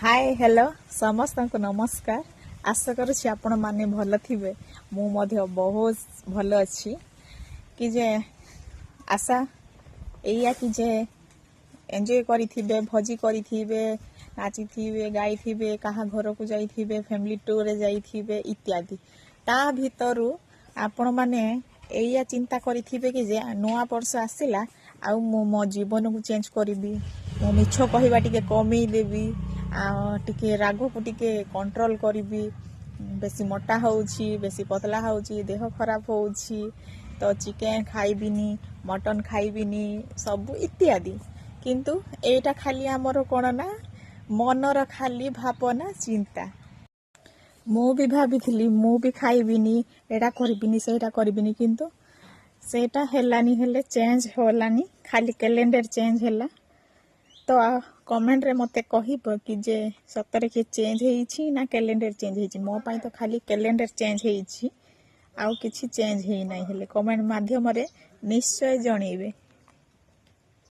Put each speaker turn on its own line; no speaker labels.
Hi hello समस्त को नमस्कार। आशा करुँच आपण माने भल थिबे। मु मध्य बहुत भल अच्छी कि जे आशा एया कि जे एंजॉय करिथिबे, भोजी करिथिबे, नाचिथिबे, गाइथिबे, कहा घर को जाइथिबे, फैमिली टूर रे जाइथिबे इत्यादि। ता भितरु आपण माने एया चिंता करिथिबे कि जे नुआ वर्ष आसिला आउ मो जीवन को चेंज करिबी, मो मिछ कहवा टिके कमी देबी, टिके राग को टिके कंट्रोल करिबी, बेसी मोटा होउछि, बेसी पतला होउछि, देह खराब होउछि, तो चिकेन खाइबिनी, मटन खाइबिनी सब इत्यादि। किंतु एटा खाली आमर कोन ना मनर खाली भावना चिंता। मु भी भाभी मु भी खाइबिनी, एटा करबिनी, सेटा करबिनी, किंतु सेटा हेलानी, हेले चेंज होलानी, खाली कैलेंडर चेंज होला। तो कमेंट रे मते कहिबो कि जे सतरे के चेंज हेइछि ना कैलेंडर चेंज हेइछि। मो पई तो खाली कैलेंडर चेंज हेइछि, आउ किछि चेंज हेइ नै। हेले कमेंट माध्यम रे निश्चय जणैबे।